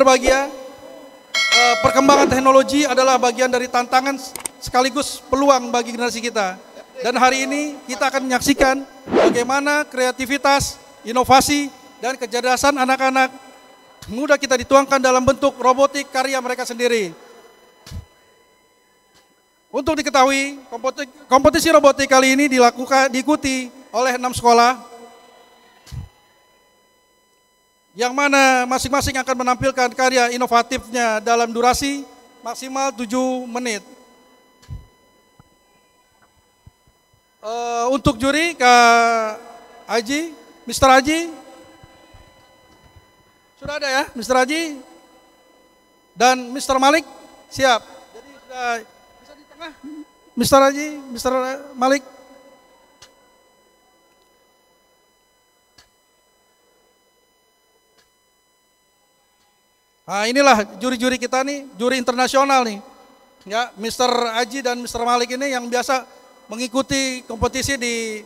berbahagia. Perkembangan teknologi adalah bagian dari tantangan sekaligus peluang bagi generasi kita. Dan hari ini kita akan menyaksikan bagaimana kreativitas, inovasi, dan kecerdasan anak-anak muda kita dituangkan dalam bentuk robotik karya mereka sendiri. Untuk diketahui, kompetisi robotik kali ini diikuti oleh 6 sekolah, yang mana masing-masing akan menampilkan karya inovatifnya dalam durasi maksimal 7 menit. Untuk juri, Kak Aji, Mr. Aji, sudah ada ya, Mr. Aji dan Mr. Malik, siap. Jadi sudah bisa di tengah, Mr. Aji, Mr. Malik. Nah, inilah juri-juri kita nih, juri internasional nih. Ya, Mr. Aji dan Mr. Malik ini yang biasa mengikuti kompetisi di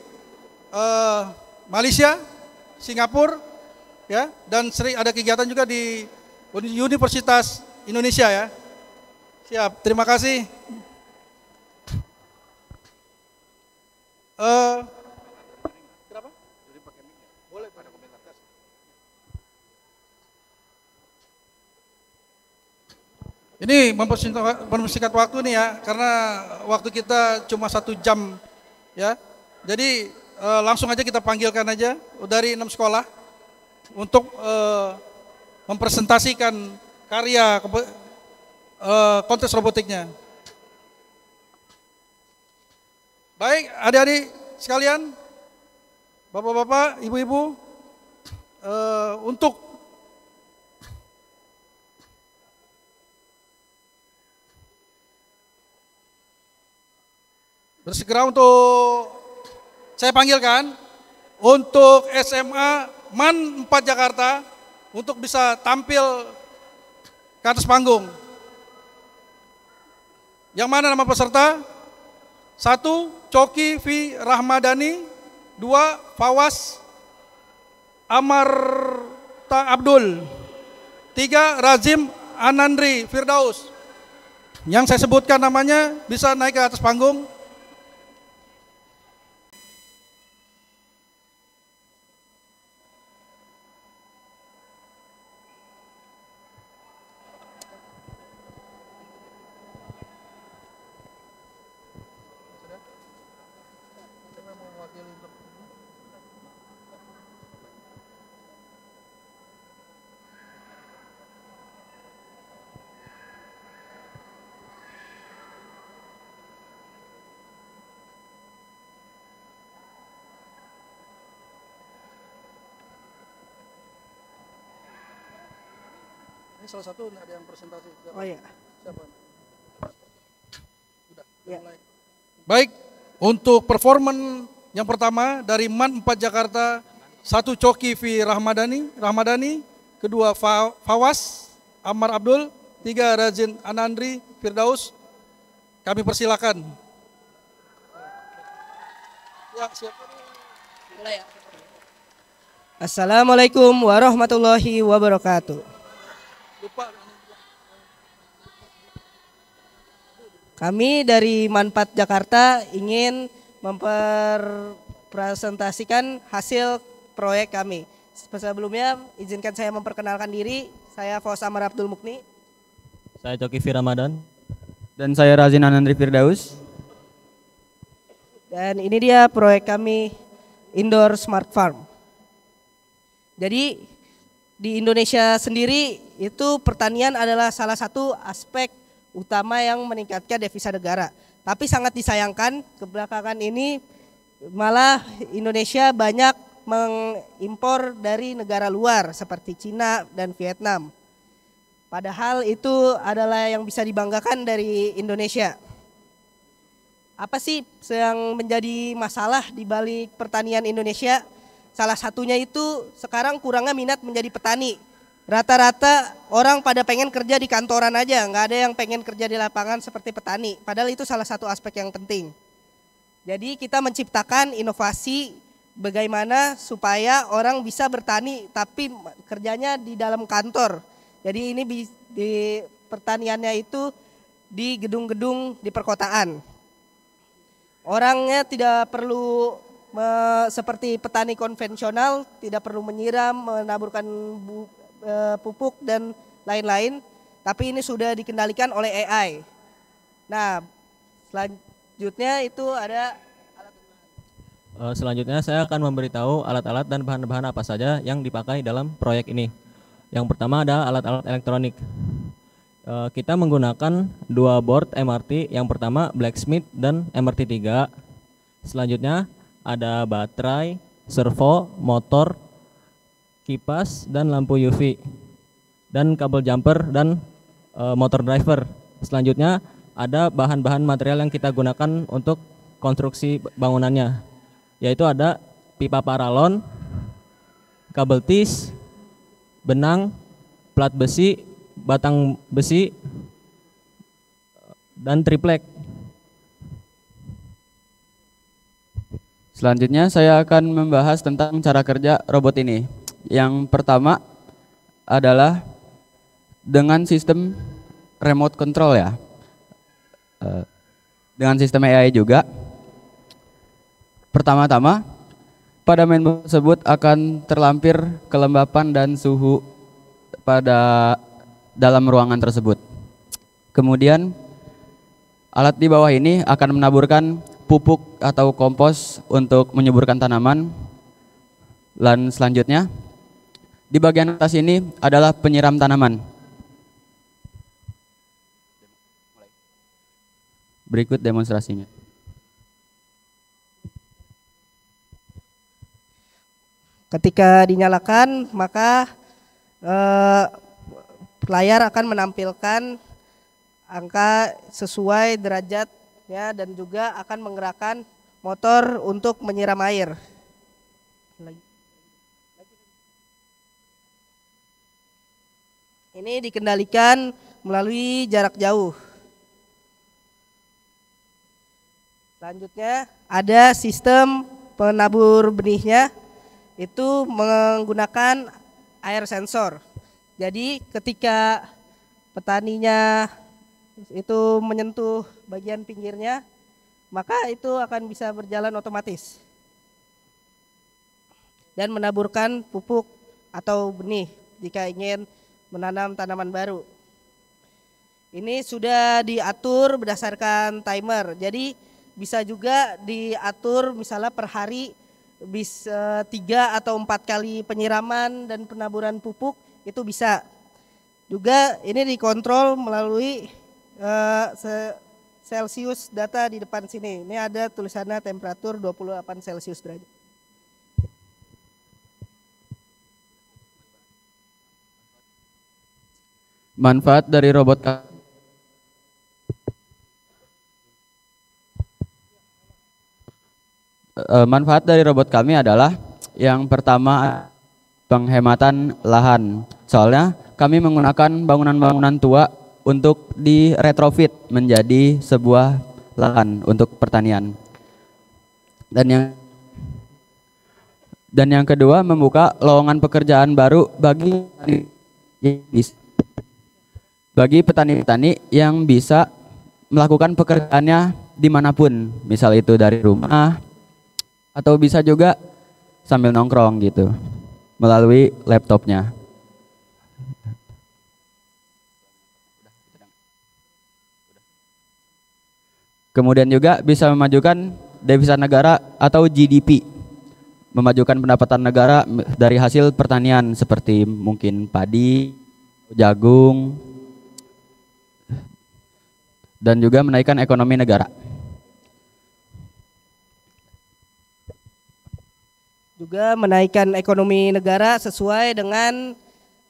Malaysia, Singapura, ya, dan sering ada kegiatan juga di Universitas Indonesia ya. Siap, terima kasih. Berapa? Boleh pada komentar. Ini mempersingkat waktu nih ya, karena waktu kita cuma 1 jam ya. Jadi langsung aja kita panggilkan aja dari 6 sekolah untuk mempresentasikan karya kontes robotiknya. Baik, adik-adik sekalian, bapak-bapak, ibu-ibu, untuk bersegera untuk saya panggilkan untuk SMA MAN 4 Jakarta untuk bisa tampil ke atas panggung. Yang mana nama peserta? 1. Coki V. Rahmadani, 2. Fawas Amarta Abdul, 3. Razim Anandri Firdaus. Yang saya sebutkan namanya bisa naik ke atas panggung. Ini salah satu ada yang presentasi. Siapa? Oh iya. Siapa? Sudah ya. Mulai. Baik, untuk performan yang pertama dari MAN 4 Jakarta, 1 Coki V Rahmadani, kedua Fawas Amar Abdul, 3 Razin Anandri Firdaus. Kami persilakan. Ya, siapa? Mulai ya. Assalamualaikum warahmatullahi wabarakatuh. Kami dari MAN 4 Jakarta ingin mempresentasikan hasil proyek kami. Sebelumnya izinkan saya memperkenalkan diri. Saya Fawas Amar Abdul Mukni. Saya Coki V Ramadan. Dan saya Razin Anandri Firdaus. Dan ini dia proyek kami, Indoor Smart Farm. Jadi di Indonesia sendiri itu pertanian adalah salah satu aspek utama yang meningkatkan devisa negara. Tapi sangat disayangkan kebelakangan ini malah Indonesia banyak mengimpor dari negara luar seperti Cina dan Vietnam. Padahal itu adalah yang bisa dibanggakan dari Indonesia. Apa sih yang menjadi masalah di balik pertanian Indonesia? Salah satunya itu sekarang kurangnya minat menjadi petani. Rata-rata orang pada pengen kerja di kantoran aja, nggak ada yang pengen kerja di lapangan seperti petani. Padahal itu salah satu aspek yang penting. Jadi kita menciptakan inovasi bagaimana supaya orang bisa bertani tapi kerjanya di dalam kantor. Jadi ini di pertaniannya itu di gedung-gedung di perkotaan. Orangnya tidak perlu seperti petani konvensional, tidak perlu menyiram, menaburkan pupuk dan lain-lain, tapi ini sudah dikendalikan oleh AI. Nah, selanjutnya itu ada Selanjutnya saya akan memberitahu alat-alat dan bahan-bahan apa saja yang dipakai dalam proyek ini. Yang pertama ada alat-alat elektronik. Kita menggunakan dua board MRT, yang pertama Blacksmith dan MRT3. Selanjutnya ada baterai, servo, motor, kipas, dan lampu UV, dan kabel jumper dan motor driver. Selanjutnya ada bahan-bahan material yang kita gunakan untuk konstruksi bangunannya, yaitu ada pipa paralon, kabel tis, benang, plat besi, batang besi, dan triplek. Selanjutnya saya akan membahas tentang cara kerja robot ini. Yang pertama adalah dengan sistem remote control ya. Dengan sistem AI juga. Pertama-tama pada mainboard tersebut akan terlampir kelembapan dan suhu pada dalam ruangan tersebut. Kemudian alat di bawah ini akan menaburkan pupuk atau kompos untuk menyuburkan tanaman. Dan selanjutnya di bagian atas ini adalah penyiram tanaman. Berikut demonstrasinya. ketika dinyalakan maka layar akan menampilkan angka sesuai derajatnya dan juga akan menggerakkan motor untuk menyiram air. Ini dikendalikan melalui jarak jauh. Selanjutnya ada sistem penabur benihnya, itu menggunakan air sensor. Jadi ketika petaninya itu menyentuh bagian pinggirnya, maka itu akan bisa berjalan otomatis dan menaburkan pupuk atau benih jika ingin menanam tanaman baru. Ini sudah diatur berdasarkan timer, jadi bisa juga diatur misalnya per hari bisa 3 atau 4 kali penyiraman dan penaburan pupuk, itu bisa. Juga ini dikontrol melalui Celsius data di depan sini. Ini ada tulisannya temperatur 28 Celsius derajat. Manfaat dari robot kami adalah yang pertama penghematan lahan. Soalnya kami menggunakan bangunan-bangunan tua untuk di retrofit menjadi sebuah lahan untuk pertanian. Dan yang kedua membuka lowongan pekerjaan baru bagi petani-petani yang bisa melakukan pekerjaannya dimanapun, misal itu dari rumah atau bisa juga sambil nongkrong gitu melalui laptopnya. Kemudian juga bisa memajukan devisa negara atau GDP, memajukan pendapatan negara dari hasil pertanian seperti mungkin padi, jagung, dan juga menaikkan ekonomi negara. Juga menaikkan ekonomi negara sesuai dengan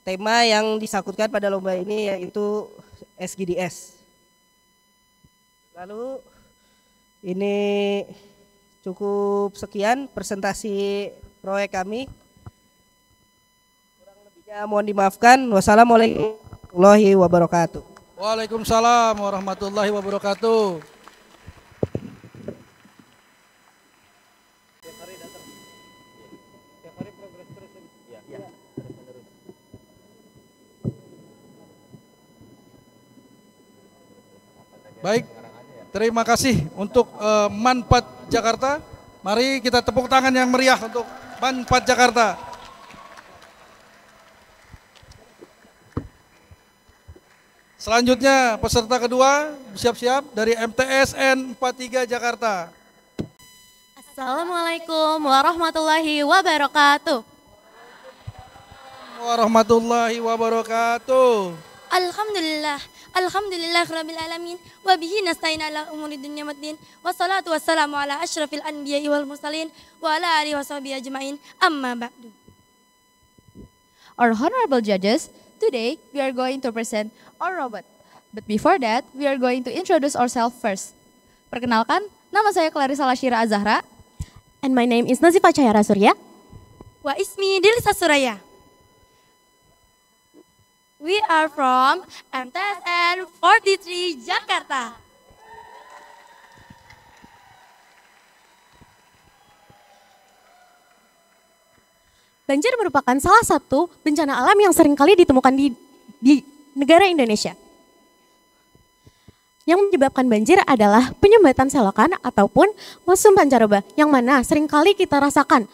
tema yang disangkutkan pada lomba ini, yaitu SGDS. Lalu ini cukup sekian presentasi proyek kami. Kurang lebihnya mohon dimaafkan. Wassalamualaikum warahmatullahi wabarakatuh. Waalaikumsalam warahmatullahi wabarakatuh. Baik, terima kasih untuk MAN 4 Jakarta. Mari kita tepuk tangan yang meriah untuk MAN 4 Jakarta. Selanjutnya peserta kedua siap-siap dari MTSN 43 Jakarta. Assalamualaikum warahmatullahi wabarakatuh. Warahmatullahi wabarakatuh. Alhamdulillah, alhamdulillah rabbil alamin wa bihi nasta'in ala umuri dunya waddin wassalatu wassalamu ala asyrafil anbiya'i wal mursalin wa ala alihi washabihi ajmain amma ba'du. Our honorable judges, today we are going to present our robot. But before that, we are going to introduce ourselves first. Perkenalkan, nama saya Clarissa Lashira Azahra. And my name is Nazifa Cahara Surya. Wa ismi Dilsa Suraya. We are from MTSN 43 Jakarta. Banjir merupakan salah satu bencana alam yang seringkali ditemukan di negara Indonesia. Yang menyebabkan banjir adalah penyumbatan selokan ataupun musim pancaroba yang mana seringkali kita rasakan.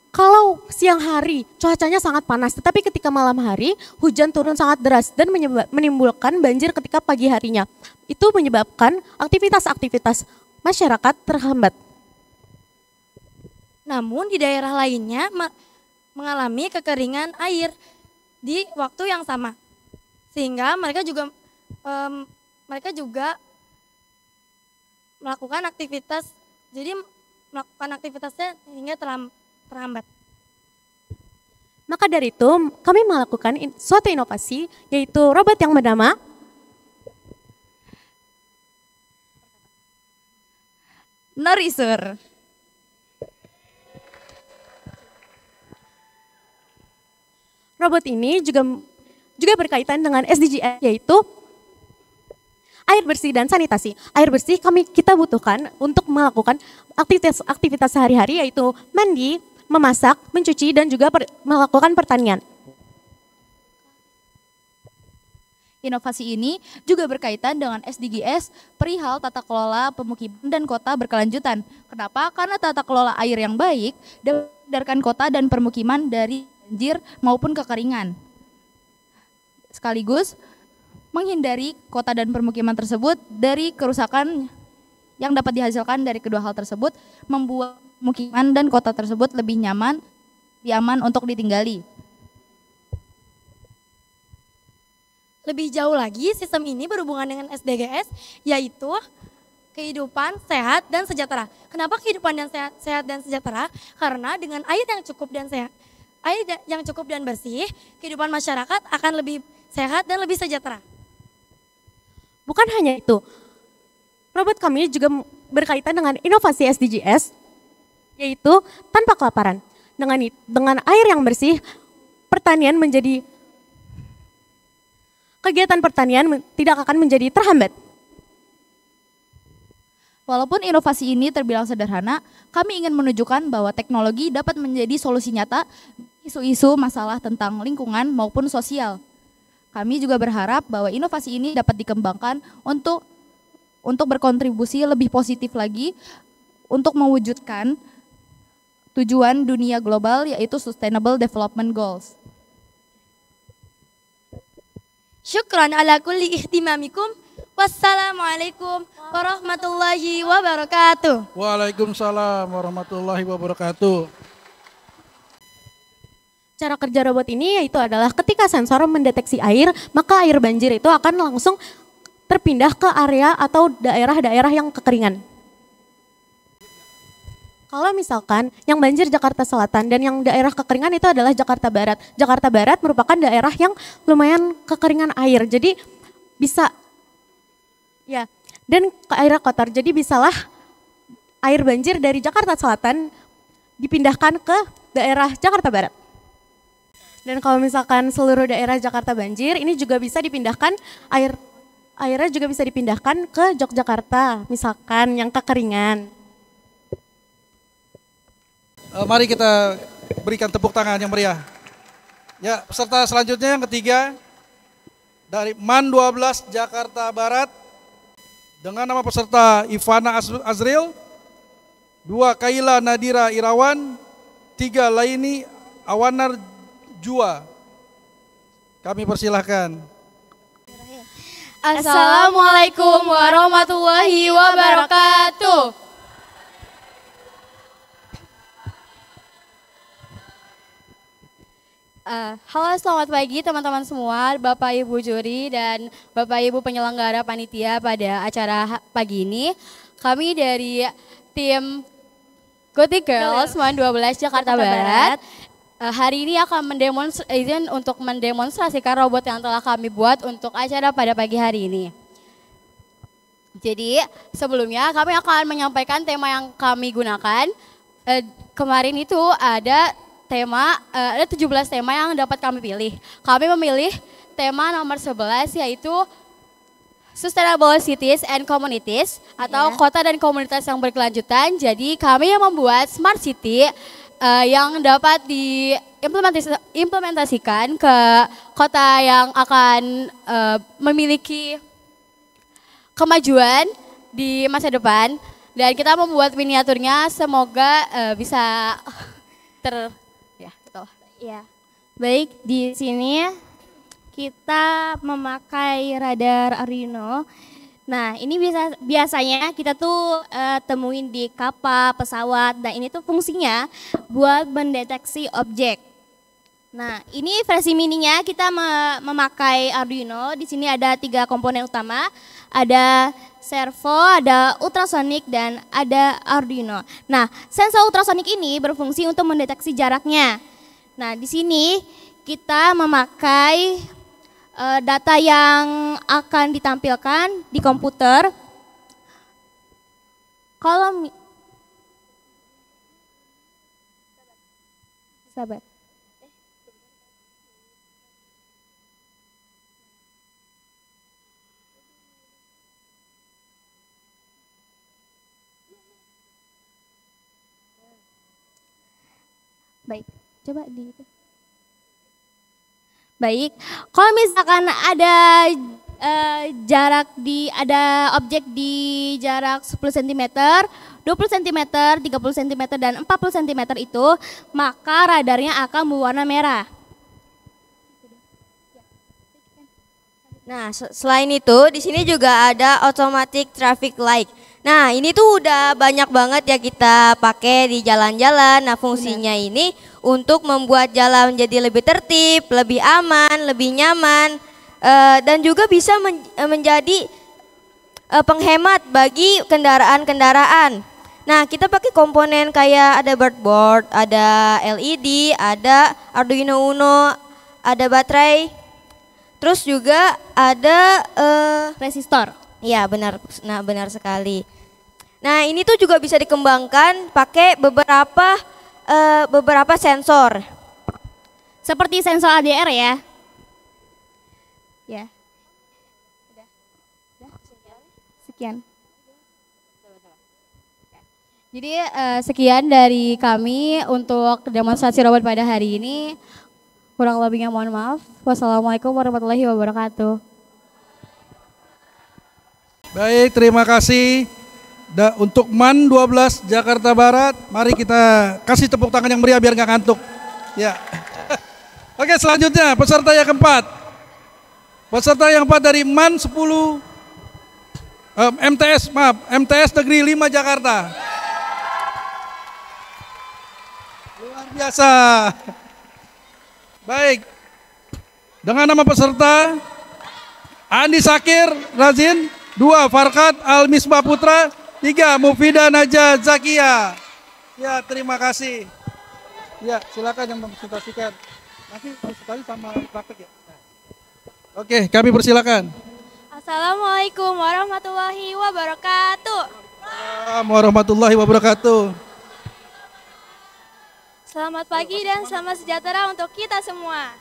Kalau siang hari cuacanya sangat panas, tetapi ketika malam hari hujan turun sangat deras dan menimbulkan banjir ketika pagi harinya. Itu menyebabkan aktivitas-aktivitas masyarakat terhambat. Namun di daerah lainnya mengalami kekeringan air di waktu yang sama. Sehingga mereka juga melakukan aktivitas, jadi melakukan aktivitasnya hingga terhambat. Maka dari itu kami melakukan suatu inovasi yaitu robot yang bernama Norisur. Robot ini juga berkaitan dengan SDGs yaitu air bersih dan sanitasi. Air bersih kita butuhkan untuk melakukan aktivitas sehari-hari yaitu mandi, memasak, mencuci, dan juga melakukan pertanian. Inovasi ini juga berkaitan dengan SDGs perihal tata kelola pemukiman dan kota berkelanjutan. Kenapa? Karena tata kelola air yang baik dapat menghindarkan kota dan permukiman dari banjir maupun kekeringan. Sekaligus menghindari kota dan permukiman tersebut dari kerusakan yang dapat dihasilkan dari kedua hal tersebut, membuat pemukiman dan kota tersebut lebih nyaman, lebih aman untuk ditinggali. Lebih jauh lagi, sistem ini berhubungan dengan SDGs, yaitu kehidupan sehat dan sejahtera. Kenapa kehidupan dan sehat dan sejahtera? Karena dengan air yang cukup dan bersih, kehidupan masyarakat akan lebih sehat dan lebih sejahtera. Bukan hanya itu, robot kami juga berkaitan dengan inovasi SDGs, yaitu tanpa kelaparan. Dengan air yang bersih, kegiatan pertanian tidak akan menjadi terhambat. Walaupun inovasi ini terbilang sederhana, kami ingin menunjukkan bahwa teknologi dapat menjadi solusi nyata isu-isu masalah tentang lingkungan maupun sosial. Kami juga berharap bahwa inovasi ini dapat dikembangkan untuk berkontribusi lebih positif lagi untuk mewujudkan tujuan dunia global yaitu Sustainable Development Goals. Syukran ala kulli ihtimamikum. Wassalamualaikum warahmatullahi wabarakatuh. Waalaikumsalam warahmatullahi wabarakatuh. Cara kerja robot ini yaitu adalah ketika sensor mendeteksi air, maka air banjir itu akan langsung terpindah ke area atau daerah-daerah yang kekeringan. Kalau misalkan yang banjir Jakarta Selatan dan yang daerah kekeringan itu adalah Jakarta Barat. Jakarta Barat merupakan daerah yang lumayan kekeringan air, jadi bisa dan air kotor. Jadi bisalah air banjir dari Jakarta Selatan dipindahkan ke daerah Jakarta Barat. Dan kalau misalkan seluruh daerah Jakarta banjir, ini juga bisa dipindahkan airnya juga bisa dipindahkan ke Yogyakarta, misalkan yang kekeringan. Mari kita berikan tepuk tangan yang meriah. Ya, peserta selanjutnya yang ketiga dari MAN 12 Jakarta Barat. dengan nama peserta Ivana Azril, 2 Kaila Nadira Irawan, 3 Laini Awanar Jua. Kami persilahkan. Assalamualaikum warahmatullahi wabarakatuh. Halo, selamat pagi teman-teman semua, Bapak Ibu juri dan Bapak Ibu penyelenggara panitia pada acara pagi ini. Kami dari tim Gothic Girls MAN 12 Jakarta Barat hari ini akan mendemonstrasikan robot yang telah kami buat untuk acara pada pagi hari ini. Jadi sebelumnya kami akan menyampaikan tema yang kami gunakan. Kemarin itu ada 17 tema yang dapat kami pilih. Kami memilih tema nomor 11 yaitu Sustainable Cities and Communities atau kota dan komunitas yang berkelanjutan. Jadi kami yang membuat Smart City yang dapat diimplementasikan ke kota yang akan memiliki kemajuan di masa depan. Dan kita membuat miniaturnya, semoga bisa Ya, baik, di sini kita memakai radar Arduino. Nah, ini biasanya kita tuh temuin di kapal, pesawat, dan ini tuh fungsinya buat mendeteksi objek. Nah, ini versi mininya kita memakai Arduino. Di sini ada 3 komponen utama, ada servo, ada ultrasonik, dan ada Arduino. Nah, sensor ultrasonik ini berfungsi untuk mendeteksi jaraknya. Nah, di sini kita memakai data yang akan ditampilkan di komputer. Kalau sabar. Baik, coba di itu. Baik, kalau misalkan ada ada objek di jarak 10 cm, 20 cm, 30 cm, dan 40 cm itu, maka radarnya akan berwarna merah. Nah, selain itu di sini juga ada automatic traffic light. Nah, ini tuh udah banyak banget ya kita pakai di jalan-jalan. Nah, fungsinya ini untuk membuat jalan menjadi lebih tertib, lebih aman, lebih nyaman, dan juga bisa menjadi penghemat bagi kendaraan-kendaraan. Nah, kita pakai komponen kayak ada board, ada LED, ada Arduino Uno, ada baterai, terus juga ada resistor. Iya, benar. Nah, benar sekali. Nah, ini tuh juga bisa dikembangkan pakai beberapa sensor. Seperti sensor ADR ya. Ya. Sekian. Jadi sekian dari kami untuk demonstrasi robot pada hari ini. Kurang lebihnya mohon maaf. Wassalamualaikum warahmatullahi wabarakatuh. Baik, terima kasih. Untuk MAN 12 Jakarta Barat, mari kita kasih tepuk tangan yang meriah biar nggak ngantuk. Ya. Oke, selanjutnya peserta yang keempat. Peserta yang keempat dari MAN 10 MTS Negeri 5 Jakarta. Luar biasa. Baik. Dengan nama peserta Andi Sakir Razin, 2 Farkat Al Misbah Putra, 3 Mufidah Najah Zakia. Ya, terima kasih. Ya, silakan yang mempresentasikan. Nanti sekali sama praktek ya. Oke, kami persilakan. Assalamualaikum warahmatullahi wabarakatuh. Assalamualaikum warahmatullahi wabarakatuh. Selamat pagi dan selamat sejahtera untuk kita semua.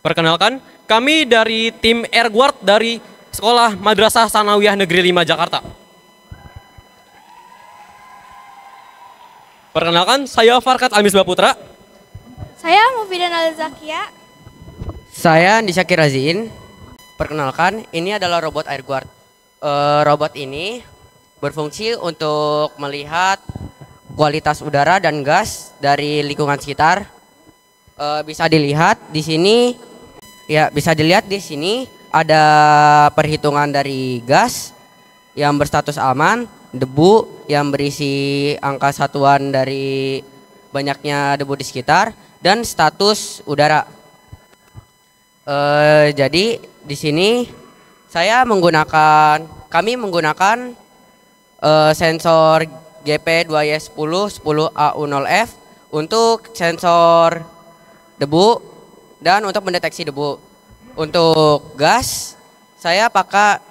Perkenalkan, kami dari tim Airguard dari Sekolah Madrasah Sanawiyah Negeri 5 Jakarta. Perkenalkan, saya Farkat Al Misbah Putra. Saya Mufidah Najah Zakia. Saya Andi Syakir Razin. Perkenalkan, ini adalah robot air guard. Robot ini berfungsi untuk melihat kualitas udara dan gas dari lingkungan sekitar. Bisa dilihat di sini, ada perhitungan dari gas yang berstatus aman, debu yang berisi angka satuan dari banyaknya debu di sekitar, dan status udara. Jadi di sini kami menggunakan sensor GP2Y10 10AU0F untuk sensor debu dan untuk mendeteksi debu. Untuk gas,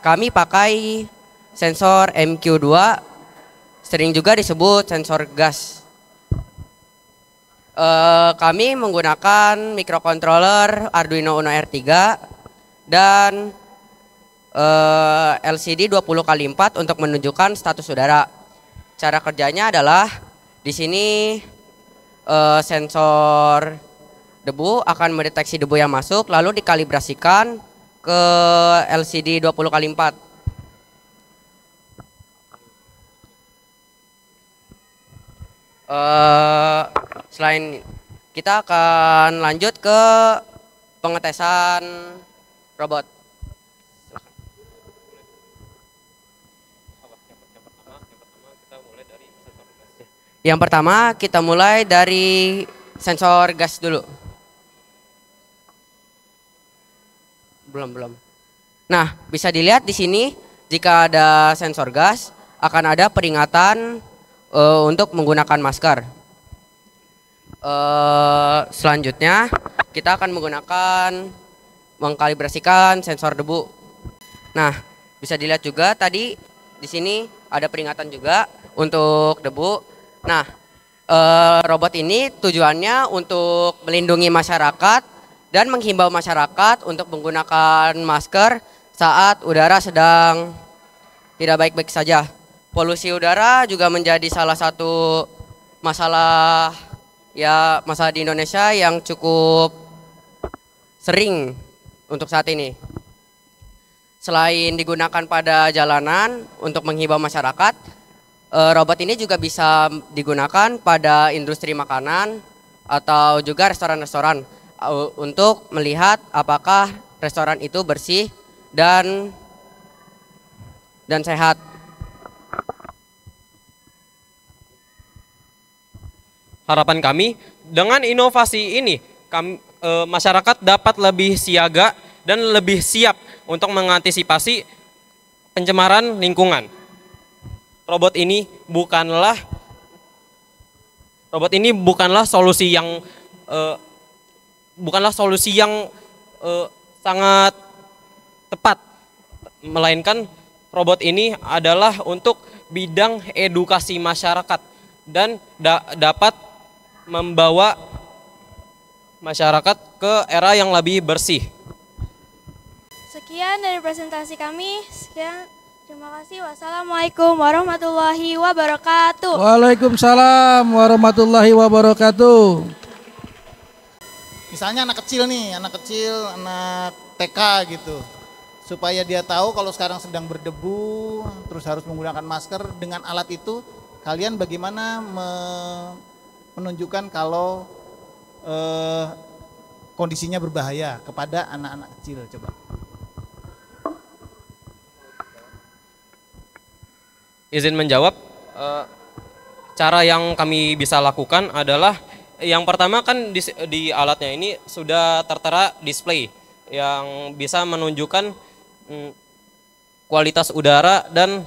kami pakai sensor MQ2, sering juga disebut sensor gas. Kami menggunakan microcontroller Arduino Uno R3 dan LCD 20x4 untuk menunjukkan status udara. Cara kerjanya adalah di sini sensor debu akan mendeteksi debu yang masuk lalu dikalibrasikan ke LCD 20x4. Selain kita akan lanjut ke pengetesan robot. Yang pertama kita mulai dari sensor gas dulu. Belum. Nah, bisa dilihat di sini jika ada sensor gas akan ada peringatan untuk menggunakan masker. Selanjutnya kita akan mengkalibrasikan sensor debu. Nah, bisa dilihat juga tadi di sini ada peringatan juga untuk debu. Nah, robot ini tujuannya untuk melindungi masyarakat dan menghimbau masyarakat untuk menggunakan masker saat udara sedang tidak baik-baik saja. Polusi udara juga menjadi salah satu masalah di Indonesia yang cukup sering untuk saat ini. Selain digunakan pada jalanan untuk menghimbau masyarakat, robot ini juga bisa digunakan pada industri makanan atau juga restoran-restoran untuk melihat apakah restoran itu bersih dan sehat. Harapan kami dengan inovasi ini masyarakat dapat lebih siaga dan lebih siap untuk mengantisipasi pencemaran lingkungan. Robot ini bukanlah solusi yang sangat tepat, melainkan robot ini adalah untuk bidang edukasi masyarakat dan dapat membawa masyarakat ke era yang lebih bersih. Sekian dari presentasi kami. Terima kasih. Wassalamualaikum warahmatullahi wabarakatuh. Waalaikumsalam warahmatullahi wabarakatuh. Misalnya anak kecil, anak TK gitu. Supaya dia tahu kalau sekarang sedang berdebu, terus harus menggunakan masker. Dengan alat itu, kalian bagaimana menunjukkan kalau kondisinya berbahaya kepada anak-anak kecil, coba. Izin menjawab, cara yang kami bisa lakukan adalah yang pertama kan di alatnya ini sudah tertera display yang bisa menunjukkan kualitas udara dan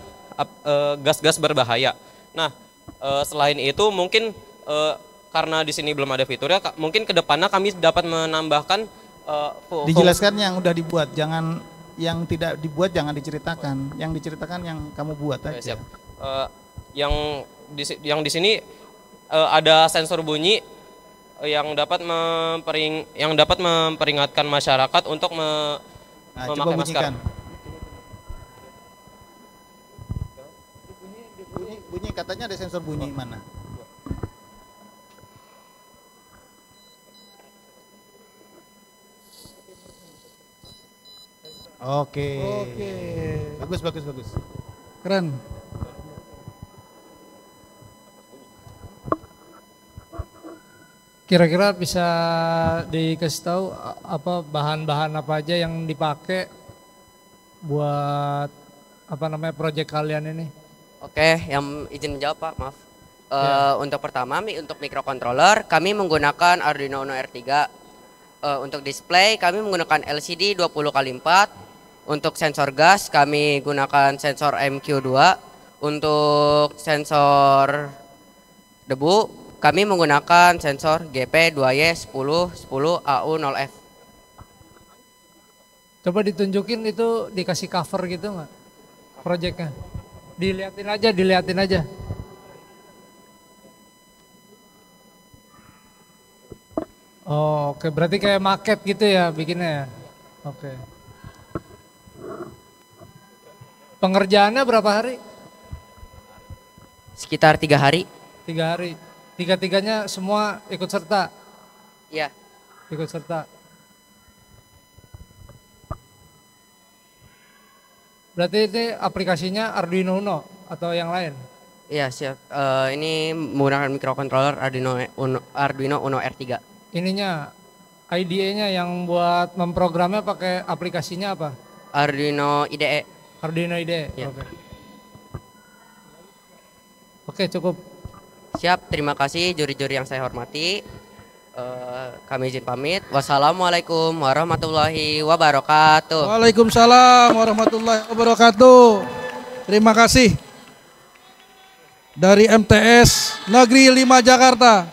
gas-gas berbahaya. Nah, selain itu mungkin karena di sini belum ada fiturnya, mungkin kedepannya kami dapat menambahkan. Dijelaskan yang udah dibuat, jangan yang tidak dibuat jangan diceritakan. Yang diceritakan yang kamu buat aja. Siap. Yang di sini ada sensor bunyi yang dapat memperingatkan masyarakat untuk memakai masker. Bunyi katanya ada sensor bunyi mana? Oke. Bagus, bagus, bagus. Keren. Kira-kira bisa dikasih tahu apa bahan-bahan apa aja yang dipakai buat apa namanya proyek kalian ini? Oke, yang izin menjawab Pak, maaf. Untuk pertama, untuk microcontroller kami menggunakan Arduino Uno R3. Untuk display kami menggunakan LCD 20x4. Untuk sensor gas kami gunakan sensor MQ2. Untuk sensor debu kami menggunakan sensor GP2Y1010AU0F. Coba ditunjukin itu, dikasih cover gitu nggak proyeknya? Diliatin aja. Oh, oke, berarti kayak maket gitu ya bikinnya ya? Oke. Pengerjaannya berapa hari? Sekitar 3 hari. 3 hari. Tiga-tiganya semua ikut serta? Iya. Ikut serta. Berarti ini aplikasinya Arduino Uno atau yang lain? Iya, siap. Ini menggunakan microcontroller Arduino Uno R3. Ininya, IDE-nya yang buat memprogramnya pakai aplikasinya apa? Arduino IDE. Arduino IDE, Ya. Oke, cukup. Siap, terima kasih juri-juri yang saya hormati. Kami izin pamit. Wassalamualaikum warahmatullahi wabarakatuh. Waalaikumsalam warahmatullahi wabarakatuh. Terima kasih dari MTS Negeri 5 Jakarta.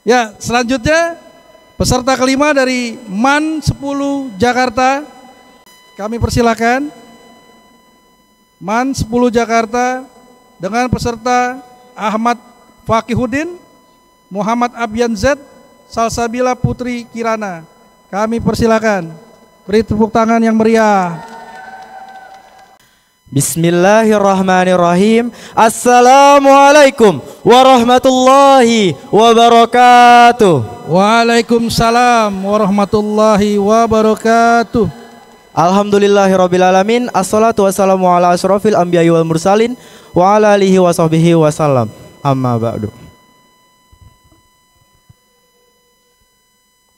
Ya, selanjutnya peserta kelima dari MAN 10 Jakarta. Kami persilakan MAN 10 Jakarta dengan peserta Ahmad Fakihuddin, Muhammad Abyan Z, Salsabila Putri Kirana. Kami persilakan. Beri tepuk tangan yang meriah. Bismillahirrahmanirrahim. Assalamualaikum warahmatullahi wabarakatuh. Waalaikumsalam warahmatullahi wabarakatuh. Alhamdulillahirrabbilalamin. Assalatu wassalamu ala asrofil anbiya'i wal mursalin wa ala alihi wa sahbihi wasallam. Amma ba'du.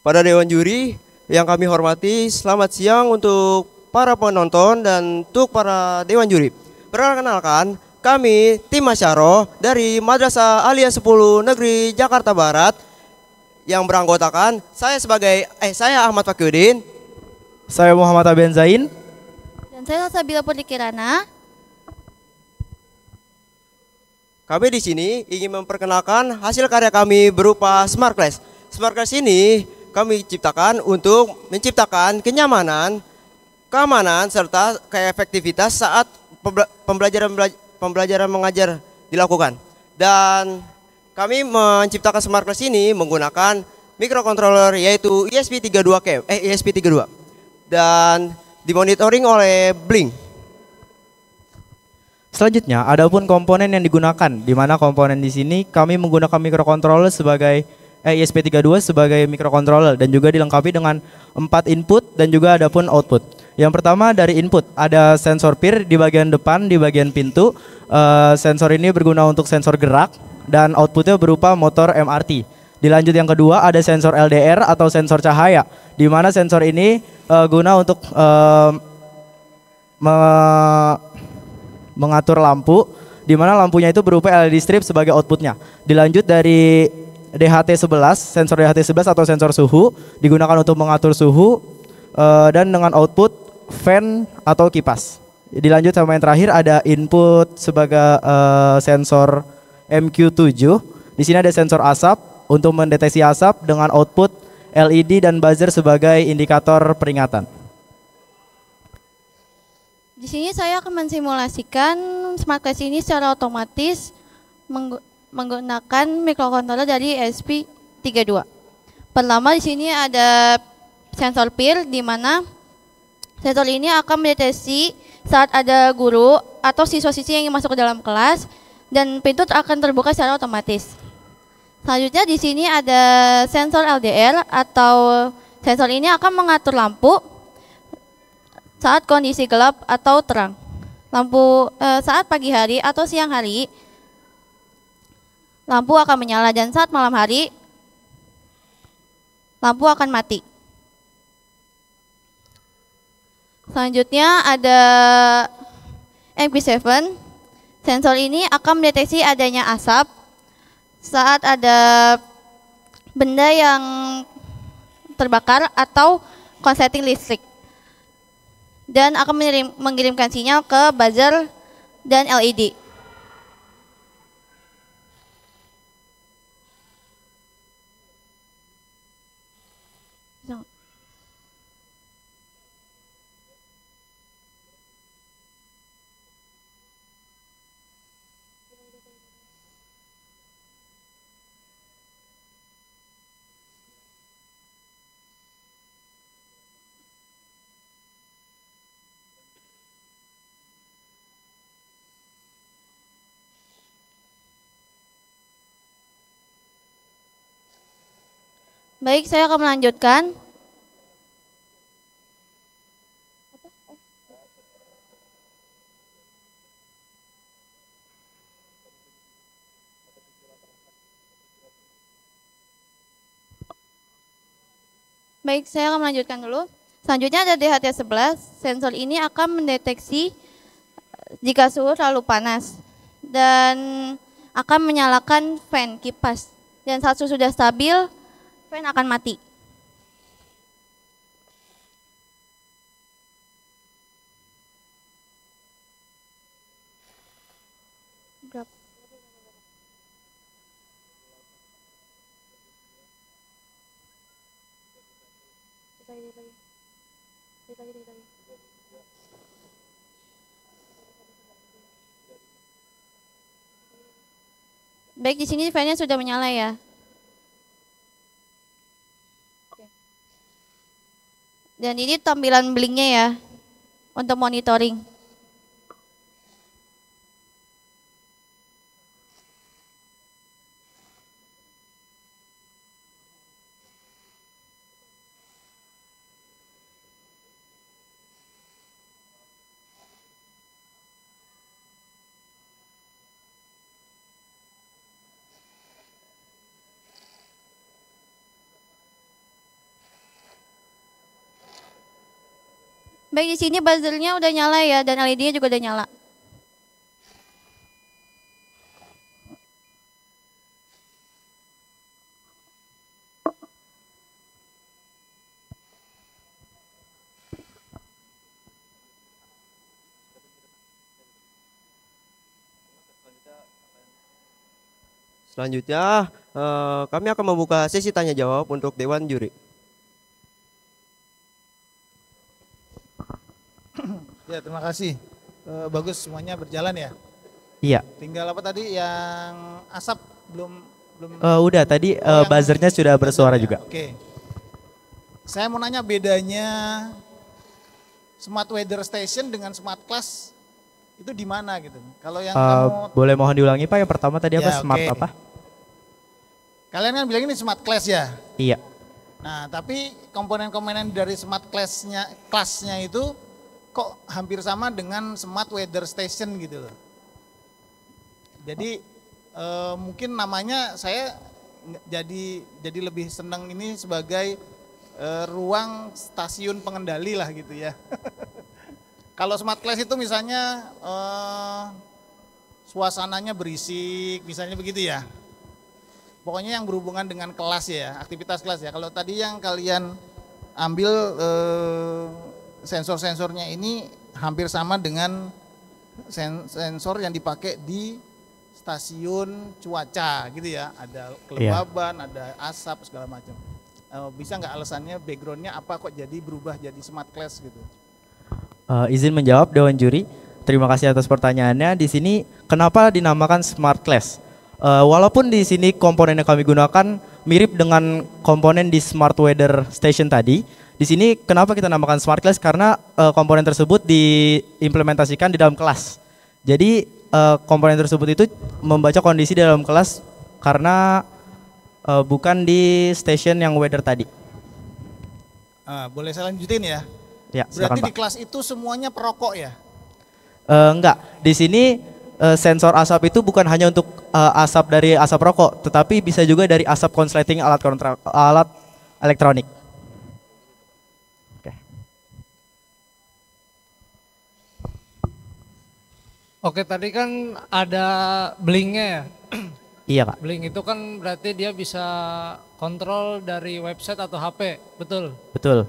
Pada Dewan Juri yang kami hormati, selamat siang untuk para penonton dan untuk para Dewan Juri. Perkenalkan, kami tim Masyaro dari Madrasah Aliyah 10 Negeri Jakarta Barat yang beranggotakan saya Ahmad Fakihuddin, saya Muhammad Abyan Zain, dan saya Salsabila Putri Kirana. Kami di sini ingin memperkenalkan hasil karya kami berupa Smart Class. Smart Class ini kami ciptakan untuk menciptakan kenyamanan, keamanan, serta keefektivitas saat pembelajaran mengajar dilakukan. Dan kami menciptakan Smart Class ini menggunakan microcontroller yaitu ESP32 dan dimonitoring oleh Blink. Selanjutnya, adapun komponen yang digunakan, di mana komponen di sini kami menggunakan microcontroller sebagai ESP32 sebagai microcontroller dan juga dilengkapi dengan 4 input dan juga adapun output. Yang pertama dari input ada sensor PIR di bagian depan di bagian pintu. Sensor ini berguna untuk sensor gerak dan outputnya berupa motor MRT. Dilanjut yang kedua ada sensor LDR atau sensor cahaya, di mana sensor ini guna untuk mengatur lampu, di mana lampunya itu berupa LED strip sebagai outputnya. Dilanjut dari DHT11, sensor DHT11 atau sensor suhu digunakan untuk mengatur suhu dan dengan output fan atau kipas. Dilanjut sama yang terakhir ada input sebagai sensor MQ7. Di sini ada sensor asap untuk mendeteksi asap dengan output LED dan buzzer sebagai indikator peringatan. Di sini saya akan mensimulasikan Smart Class ini secara otomatis menggunakan microcontroller dari ESP32. Pertama di sini ada sensor PIR, di mana sensor ini akan mendeteksi saat ada guru atau siswa-siswi yang ingin masuk ke dalam kelas dan pintu akan terbuka secara otomatis. Selanjutnya di sini ada sensor LDR atau Sensor ini akan mengatur lampu saat kondisi gelap atau terang. Lampu saat pagi hari atau siang hari, lampu akan menyala, dan saat malam hari, lampu akan mati. Selanjutnya ada MP7. Sensor ini akan mendeteksi adanya asap saat ada benda yang terbakar atau konsleting listrik, dan akan mengirimkan sinyal ke buzzer dan LED. Baik, saya akan melanjutkan. Baik, saya akan melanjutkan dulu. Selanjutnya ada DHT11. Sensor ini akan mendeteksi jika suhu terlalu panas dan akan menyalakan fan kipas. Dan saat suhu sudah stabil, fan akan mati. Berapa? Baik, di sini fan-nya sudah menyala ya. Dan ini tampilan blinknya ya untuk monitoring. Baik, di sini buzzernya udah nyala ya, dan LED-nya juga udah nyala. Selanjutnya, kami akan membuka sesi tanya jawab untuk Dewan Juri. Ya, terima kasih. Bagus, semuanya berjalan ya. Iya. Tinggal apa tadi yang asap belum Udah tadi buzzernya sudah bersuara juga. Oke. Saya mau nanya bedanya Smart Weather Station dengan Smart Class itu di mana gitu? Kalau yang kamu Boleh mohon diulangi Pak, yang pertama tadi apa? Ya, Smart oke. apa? Kalian kan bilang ini Smart Class ya? Iya. Nah, tapi komponen-komponen dari Smart Class-nya itu kok hampir sama dengan Smart Weather Station gitu loh. Jadi mungkin namanya saya jadi lebih senang ini sebagai ruang stasiun pengendali lah gitu ya. Kalau Smart Class itu misalnya suasananya berisik, misalnya begitu ya. Pokoknya yang berhubungan dengan kelas ya, aktivitas kelas ya. Kalau tadi yang kalian ambil sensor-sensornya ini hampir sama dengan sensor yang dipakai di stasiun cuaca gitu ya. Ada kelembaban, ada asap segala macam. Bisa nggak alasannya, backgroundnya apa kok jadi berubah jadi Smart Class gitu? Izin menjawab Dewan Juri. Terima kasih atas pertanyaannya. Di sini kenapa dinamakan Smart Class? Walaupun di sini komponen yang kami gunakan mirip dengan komponen di Smart Weather Station tadi, di sini kenapa kita namakan Smart Class? Karena komponen tersebut diimplementasikan di dalam kelas. Jadi komponen tersebut itu membaca kondisi di dalam kelas karena bukan di station yang weather tadi. Boleh saya lanjutin ya? Ya, silakan Berarti Pak. di kelas itu semuanya perokok ya? Enggak, di sini sensor asap itu bukan hanya untuk asap dari asap rokok, tetapi bisa juga dari asap konsleting alat elektronik. Oke, tadi kan ada blinknya ya. Iya Kak. Blink itu kan berarti dia bisa kontrol dari website atau HP, betul? Betul.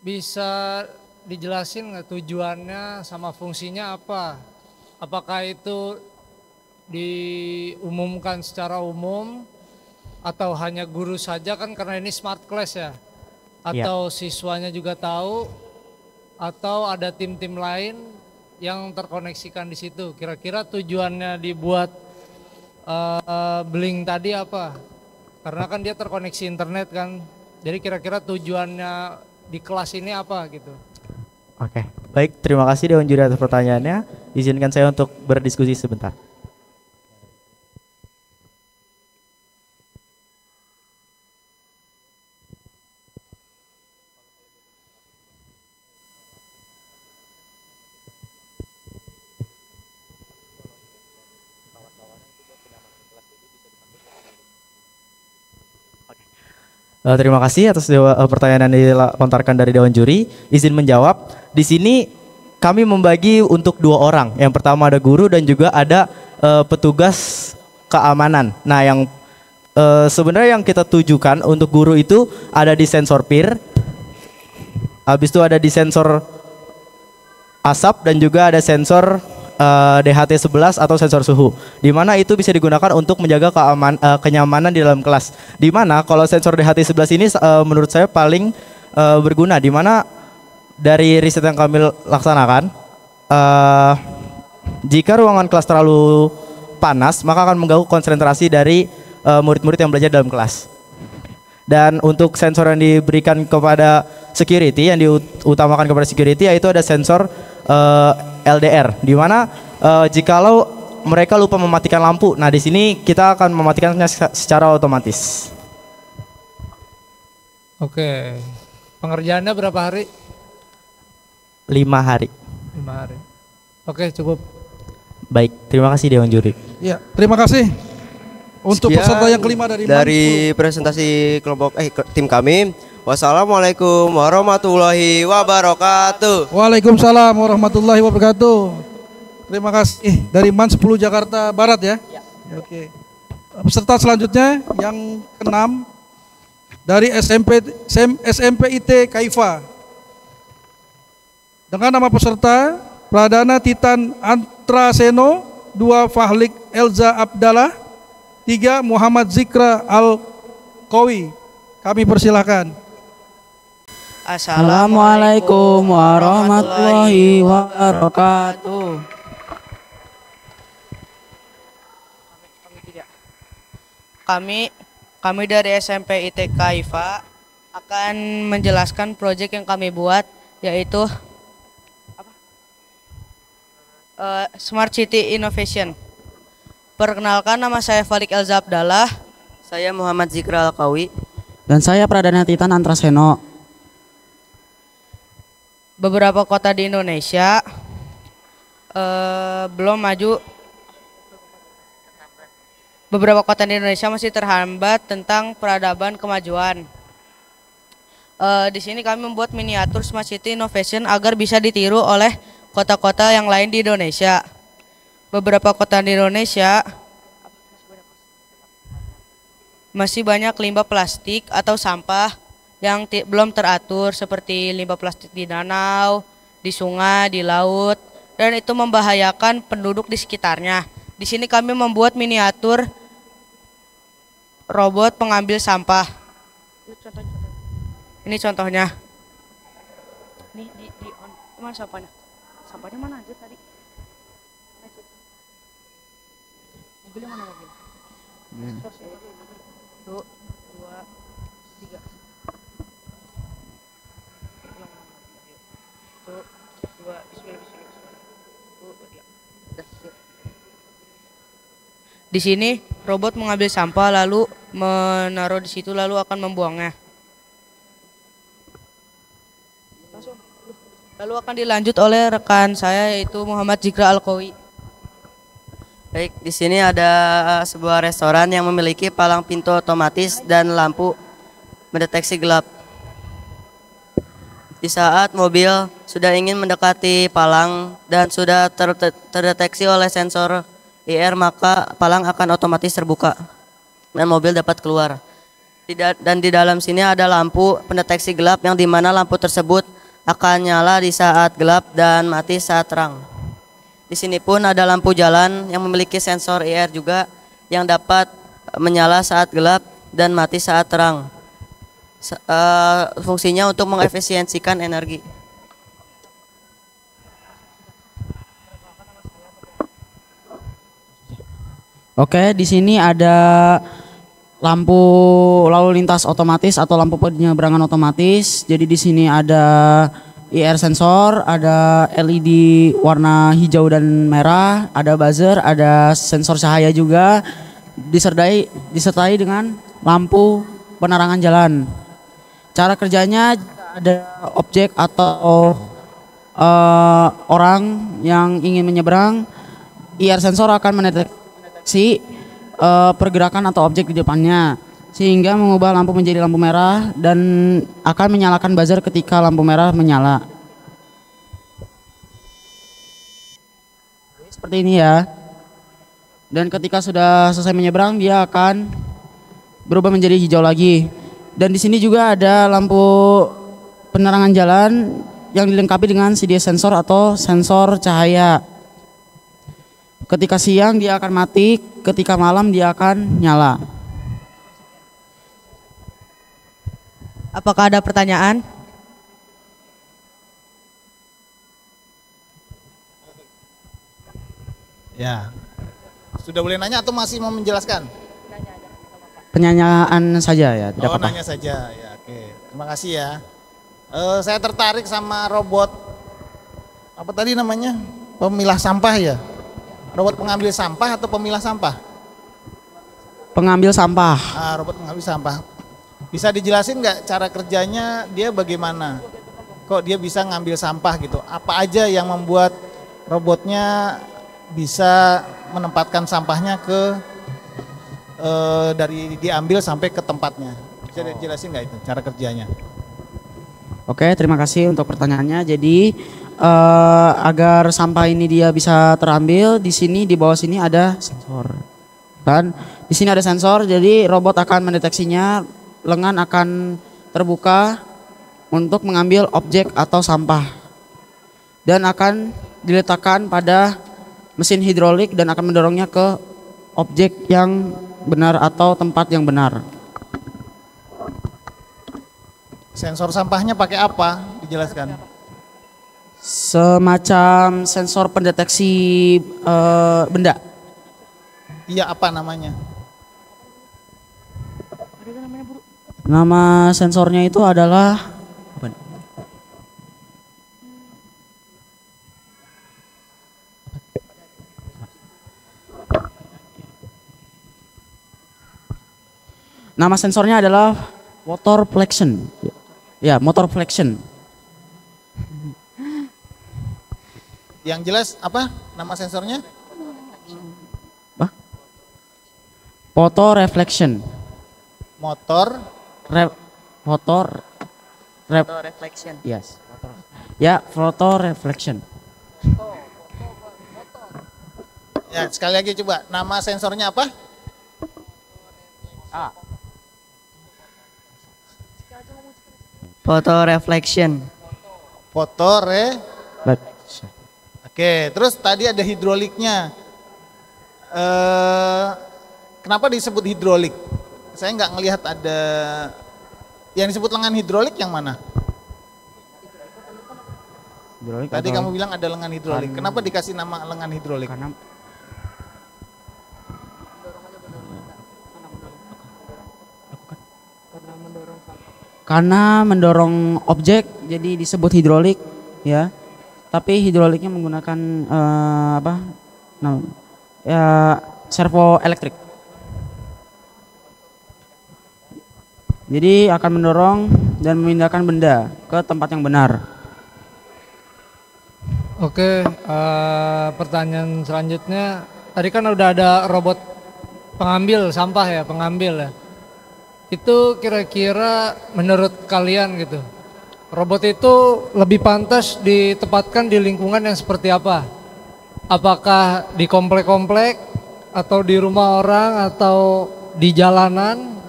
Bisa dijelasin nggak tujuannya sama fungsinya apa? Apakah itu diumumkan secara umum atau hanya guru saja kan karena ini smart class ya? Atau siswanya juga tahu atau ada tim-tim lain yang terkoneksikan di situ? Kira-kira tujuannya dibuat Blink tadi apa? Karena kan dia terkoneksi internet kan. Jadi kira-kira tujuannya di kelas ini apa gitu? Oke, baik, terima kasih Dewan Juri atas pertanyaannya. Izinkan saya untuk berdiskusi sebentar. Terima kasih atas pertanyaan yang dilontarkan dari Dewan Juri. Izin menjawab. Di sini kami membagi untuk 2 orang. Yang pertama ada guru dan juga ada petugas keamanan. Nah, yang sebenarnya yang kita tujukan untuk guru itu ada di sensor PIR. Habis itu ada di sensor asap dan juga ada sensor DHT11 atau sensor suhu, di mana itu bisa digunakan untuk menjaga kenyamanan di dalam kelas. Di mana kalau sensor DHT11 ini menurut saya paling berguna, di mana dari riset yang kami laksanakan, jika ruangan kelas terlalu panas maka akan mengganggu konsentrasi dari murid-murid yang belajar dalam kelas. Dan untuk sensor yang diberikan kepada security, yang diutamakan kepada security, yaitu ada sensor LDR, di mana jikalau mereka lupa mematikan lampu, nah di sini kita akan mematikannya secara otomatis. Oke, pengerjaannya berapa hari? 5 hari. 5 hari. Oke, cukup. Baik, terima kasih Dewan Juri. Ya, terima kasih. Untuk Sekian peserta yang kelima dari presentasi kelompok tim kami. Wassalamualaikum warahmatullahi wabarakatuh. Waalaikumsalam warahmatullahi wabarakatuh. Terima kasih dari MAN 10 Jakarta Barat ya. Oke. Peserta selanjutnya yang ke-6 dari SMP IT Kaifa. Dengan nama peserta Pradana Titan Antraseno, 2 Fahlik Elza Abdallah, 3 Muhammad Zikra Al-Qawi. Kami persilahkan. Assalamualaikum warahmatullahi wabarakatuh. Kami dari SMP IT Kaifa akan menjelaskan proyek yang kami buat, yaitu Smart City Innovation. Perkenalkan, nama saya Falik Elza Abdallah. Saya Muhammad Zikra Al-Qawi. Dan saya Pradana Titan Antraseno. Beberapa kota di Indonesia belum maju. Beberapa kota di Indonesia masih terhambat tentang peradaban kemajuan. Di sini kami membuat miniatur Smart City Innovation agar bisa ditiru oleh kota-kota yang lain di Indonesia. Beberapa kota di Indonesia masih banyak limbah plastik atau sampah yang belum teratur, seperti limbah plastik di danau, di sungai, di laut, dan itu membahayakan penduduk di sekitarnya. Di sini kami membuat miniatur robot pengambil sampah. Ini contohnya. Ini mana sampahnya? Sampahnya mana aja tadi? Mobilnya mana mobil? Satu, dua, tiga. Satu, dua, bismillah. Di sini robot mengambil sampah lalu menaruh di situ lalu akan membuangnya. Lalu akan dilanjut oleh rekan saya yaitu Muhammad Jikra Alkowi. Baik, di sini ada sebuah restoran yang memiliki palang pintu otomatis dan lampu mendeteksi gelap. Di saat mobil sudah ingin mendekati palang dan sudah terdeteksi oleh sensor IR, maka palang akan otomatis terbuka dan mobil dapat keluar. Dan di dalam sini ada lampu pendeteksi gelap yang dimana lampu tersebut akan nyala di saat gelap dan mati saat terang. Di sini pun ada lampu jalan yang memiliki sensor IR juga yang dapat menyala saat gelap dan mati saat terang. Fungsinya untuk mengefisiensikan energi. Oke, di sini ada lampu lalu lintas otomatis atau lampu penyeberangan otomatis. Jadi di sini ada IR sensor, ada LED warna hijau dan merah, ada buzzer, ada sensor cahaya juga, disertai dengan lampu penerangan jalan. Cara kerjanya ada objek atau orang yang ingin menyeberang, IR sensor akan mendeteksi pergerakan atau objek di depannya sehingga mengubah lampu menjadi lampu merah dan akan menyalakan buzzer ketika lampu merah menyala. Seperti ini ya. Dan ketika sudah selesai menyeberang dia akan berubah menjadi hijau lagi. Dan di sini juga ada lampu penerangan jalan yang dilengkapi dengan CDS sensor atau sensor cahaya. Ketika siang dia akan mati, ketika malam dia akan nyala. Apakah ada pertanyaan? Ya. Sudah boleh nanya atau masih mau menjelaskan? Penyanyaan saja ya, tidak apa-apa. Nanya saja. Ya, oke. Terima kasih ya. Saya tertarik sama robot apa tadi namanya? Pemilah sampah ya? Robot pengambil sampah atau pemilah sampah? Pengambil sampah. Robot pengambil sampah. Bisa dijelasin nggak cara kerjanya dia bagaimana? Kok dia bisa ngambil sampah gitu? Apa aja yang membuat robotnya bisa menempatkan sampahnya ke dari diambil sampai ke tempatnya? Bisa dijelasin nggak itu cara kerjanya? Oke, terima kasih untuk pertanyaannya. Jadi agar sampah ini dia bisa terambil, di sini di bawah sini ada sensor. Kan? Di sini ada sensor, jadi robot akan mendeteksinya, lengan akan terbuka untuk mengambil objek atau sampah. Dan akan diletakkan pada mesin hidrolik dan akan mendorongnya ke objek yang benar atau tempat yang benar. Sensor sampahnya pakai apa? Dijelaskan. Semacam sensor pendeteksi benda. Iya, apa namanya? Nama sensornya itu adalah apa? Nama sensornya adalah motor flexion. Ya, motor flexion. Yang jelas apa nama sensornya? Photo reflection. Motor reflection. Yes. Ya, photo reflection. Ya, sekali lagi coba. Nama sensornya apa? Photo reflection. Oke, terus tadi ada hidroliknya. Kenapa disebut hidrolik? Saya nggak ngelihat ada yang disebut lengan hidrolik yang mana? Hidrolik tadi atau kamu bilang ada lengan hidrolik. Kenapa dikasih nama lengan hidrolik? Karena mendorong objek jadi disebut hidrolik ya. Tapi hidroliknya menggunakan apa? Nah, ya servo elektrik. Jadi akan mendorong dan memindahkan benda ke tempat yang benar. Oke, pertanyaan selanjutnya, tadi kan udah ada robot pengambil sampah ya, pengambil ya. Itu kira-kira menurut kalian gitu, robot itu lebih pantas ditempatkan di lingkungan yang seperti apa? Apakah di komplek-komplek, atau di rumah orang, atau di jalanan,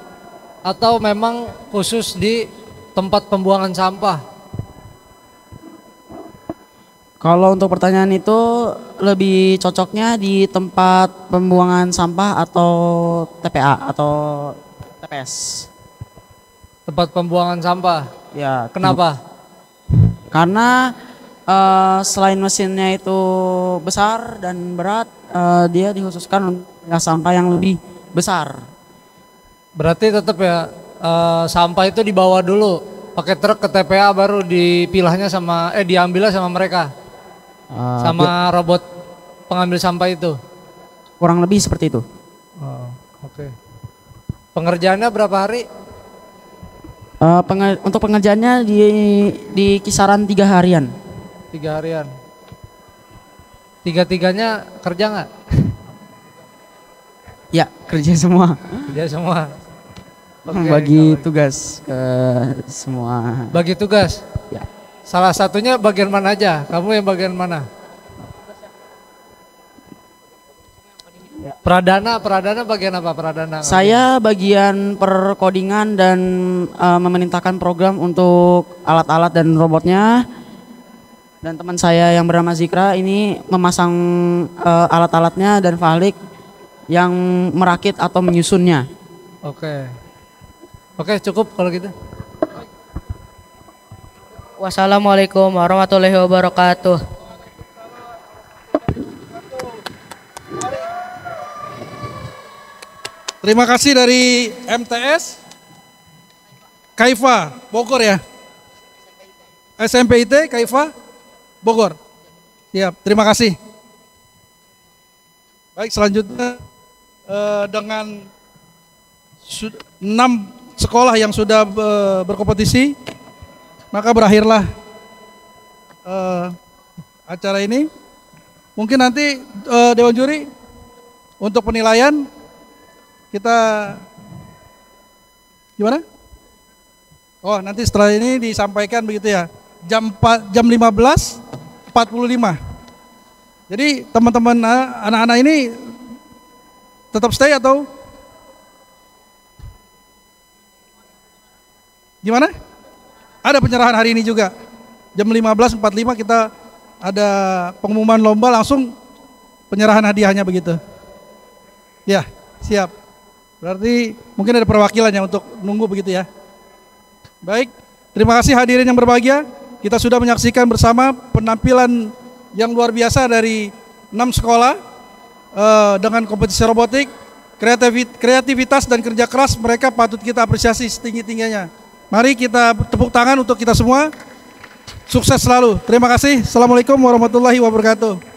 atau memang khusus di tempat pembuangan sampah? Kalau untuk pertanyaan itu lebih cocoknya di tempat pembuangan sampah atau TPA atau TPS. Tempat pembuangan sampah? Ya. Kenapa? Karena selain mesinnya itu besar dan berat, dia dikhususkan untuk sampah yang lebih besar. Berarti tetap ya sampah itu dibawa dulu pakai truk ke TPA, baru dipilahnya diambilnya sama mereka, sama robot pengambil sampah itu. Kurang lebih seperti itu. Oh, oke. Pengerjaannya berapa hari? Untuk pengerjaannya di kisaran 3 harian. 3 harian. Tiga-tiganya kerja nggak? Ya, kerja semua. Kerja semua. Oke, bagi tugas ke semua. Bagi tugas? Ya. Salah satunya bagian mana aja? Kamu yang bagian mana? Pradana bagian apa? Pradana. Saya bagian perkodingan dan memerintahkan program untuk alat-alat dan robotnya. Dan teman saya yang bernama Zikra ini memasang alat-alatnya, dan Fahlik yang merakit atau menyusunnya. Oke. Oke, cukup kalau gitu. Wassalamualaikum warahmatullahi wabarakatuh. Terima kasih dari MTS Kaifa Bogor ya. SMPIT Kaifa Bogor. Siap, terima kasih. Baik, selanjutnya dengan 6 sekolah yang sudah berkompetisi, maka berakhirlah acara ini. Mungkin nanti Dewan Juri untuk penilaian kita gimana? Oh, nanti setelah ini disampaikan begitu ya. Jam 15.45. Jadi teman-teman anak-anak ini tetap stay atau gimana? Ada penyerahan hari ini juga. Jam 15.45 kita ada pengumuman lomba, langsung penyerahan hadiahnya begitu. Ya, siap. Berarti mungkin ada perwakilannya untuk nunggu begitu ya. Baik, terima kasih hadirin yang berbahagia. Kita sudah menyaksikan bersama penampilan yang luar biasa dari 6 sekolah dengan kompetisi robotik, kreativitas dan kerja keras mereka patut kita apresiasi setinggi-tingginya. Mari kita tepuk tangan untuk kita semua. Sukses selalu. Terima kasih. Assalamualaikum warahmatullahi wabarakatuh.